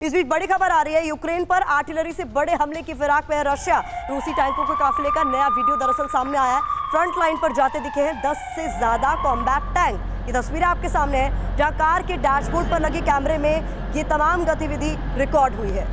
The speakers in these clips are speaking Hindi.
इस बीच बड़ी खबर आ रही है, यूक्रेन पर आर्टिलरी से बड़े हमले की फिराक में है रशिया। रूसी टैंकों के काफिले का नया वीडियो दरअसल सामने आया है। फ्रंट लाइन पर जाते दिखे हैं 10 से ज्यादा कॉम्बैट टैंक। ये तस्वीरें आपके सामने है, जहां कार के डैशबोर्ड पर लगे कैमरे में ये तमाम गतिविधि रिकॉर्ड हुई है।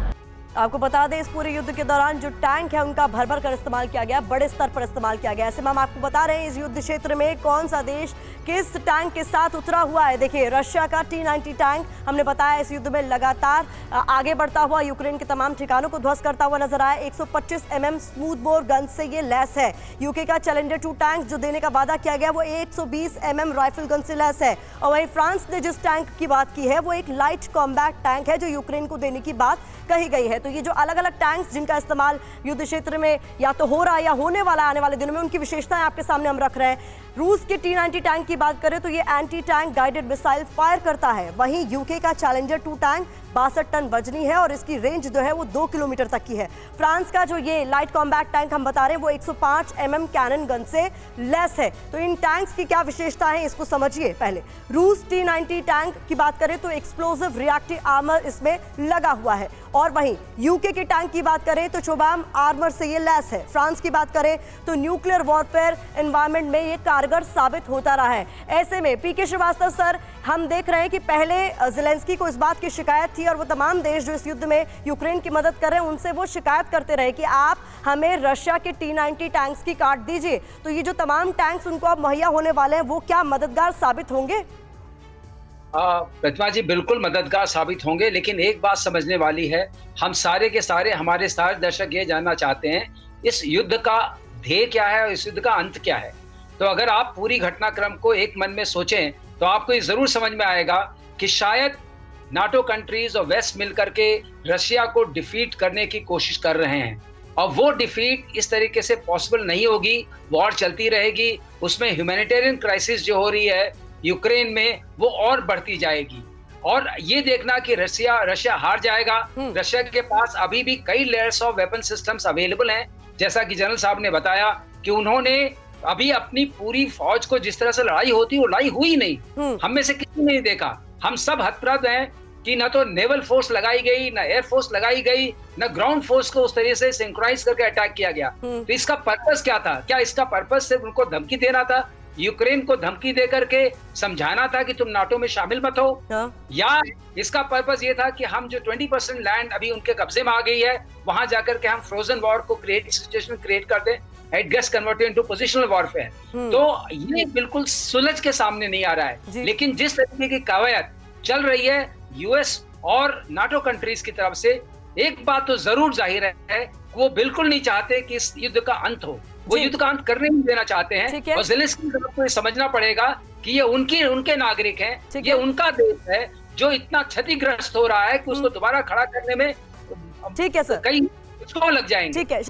आपको बता दें, इस पूरे युद्ध के दौरान जो टैंक है उनका भर भर कर इस्तेमाल किया गया, बड़े स्तर पर इस्तेमाल किया गया। ऐसे में हम आपको बता रहे हैं इस युद्ध क्षेत्र में कौन सा देश किस टैंक के साथ उतरा हुआ है। देखिए, रशिया का T-90 टैंक हमने बताया इस युद्ध में लगातार आगे बढ़ता हुआ यूक्रेन के तमाम ठिकानों को ध्वस्त करता हुआ नजर आया। 125 mm स्मूथ बोर गन से ये लैस है। यूके का चैलेंजर 2 टैंक जो देने का वादा किया गया वो 120 mm राइफल गन से लैस है। और वहीं फ्रांस ने जिस टैंक की बात की है वो एक लाइट कॉम्बैट टैंक है जो यूक्रेन को देने की बात कही गई है। तो ये जो अलग अलग टैंक्स जिनका इस्तेमाल युद्ध क्षेत्र में या तो हो रहा है या होने वाला है आने वाले दिनों में, उनकी विशेषताएं आपके सामने हम रख रहे हैं। रूस के T-90 टैंक की बात करें तो ये anti tank guided missile fire करता है। वहीं यूके का चैलेंजर 2 टैंक 62 टन वजनी है और इसकी रेंज जो है वो 2 किलोमीटर तक की है। फ्रांस का जो ये लाइट कॉम्बैट टैंक हम बता रहे हैं वो 105 mm कैनन गन से लैस है। तो इन टैंक्स की क्या विशेषता है इसको समझिए। पहले रूस T-90 टैंक की बात करें तो एक्सप्लोसिव रिएक्टिव आर्मर इसमें लगा हुआ है, और वहीं यूके के टैंक की बात करें तो चोबाम आर्मर से ये लैस है। फ्रांस की बात करें तो न्यूक्लियर वॉरफेयर एनवायरनमेंट में ये कारगर साबित होता रहा है। ऐसे में पीके श्रीवास्तव सर, हम देख रहे हैं कि पहले ज़ेलेंस्की को इस बात की शिकायत थी और वो तमाम देश जो इस युद्ध में यूक्रेन की मदद कर रहे हैं उनसे वो शिकायत करते रहे कि आप हमें रशिया के T-90 टैंक्स की काट दीजिए। तो ये जो तमाम टैंक्स उनको अब मुहैया होने वाले हैं वो क्या मददगार साबित होंगे? प्रतिमा जी, बिल्कुल मददगार साबित होंगे, लेकिन एक बात समझने वाली है, हम सारे के सारे हमारे सारे दर्शक ये जानना चाहते हैं इस युद्ध का ध्येय क्या है और इस युद्ध का अंत क्या है। तो अगर आप पूरी घटनाक्रम को एक मन में सोचें तो आपको ये जरूर समझ में आएगा कि शायद नाटो कंट्रीज और वेस्ट मिलकर के रशिया को डिफीट करने की कोशिश कर रहे हैं, और वो डिफीट इस तरीके से पॉसिबल नहीं होगी। वॉर चलती रहेगी, उसमें ह्यूमैनिटेरियन क्राइसिस जो हो रही है यूक्रेन में वो और बढ़ती जाएगी। और ये देखना कि रशिया हार जाएगा। रशिया के पास अभी भी कई layers of weapon systems available हैं, जैसा कि जनरल साहब ने बताया कि उन्होंने अभी अपनी पूरी फौज को जिस तरह से लड़ाई होती वो लड़ाई हुई नहीं। हम में से किसी ने नहीं देखा। हम सब हतप्रभ हैं कि न तो नेवल फोर्स लगाई गई, न एयर फोर्स लगाई गई, न ग्राउंड फोर्स को उस तरीके से सिंक्रोनाइज करके अटैक किया गया। तो इसका पर्पस क्या था? क्या इसका पर्पस सिर्फ उनको धमकी देना था, यूक्रेन को धमकी दे करके समझाना था कि तुम नाटो में शामिल मत हो, या इसका पर्पस ये था कि हम जो 20% लैंड अभी उनके कब्जे में आ गई है वहां जाकर के हम फ्रोजन वॉर को सिचुएशन क्रिएट कर दें, it gets converted into positional warfare. तो ये बिल्कुल सुलझ के सामने नहीं आ रहा है। लेकिन जिस तरीके की कवायद चल रही है यूएस और नाटो कंट्रीज की तरफ से, एक बात तो जरूर जाहिर है, वो बिल्कुल नहीं चाहते कि इस युद्ध का अंत हो। वो युद्ध का अंत करने नहीं देना चाहते हैं। और ज़ेलेंस्की को ये समझना पड़ेगा कि ये उनके नागरिक हैं, ये उनका देश है जो इतना क्षतिग्रस्त हो रहा है कि उसको दोबारा खड़ा करने में ठीक है सर, कई लग जाएंगे। ठीक है।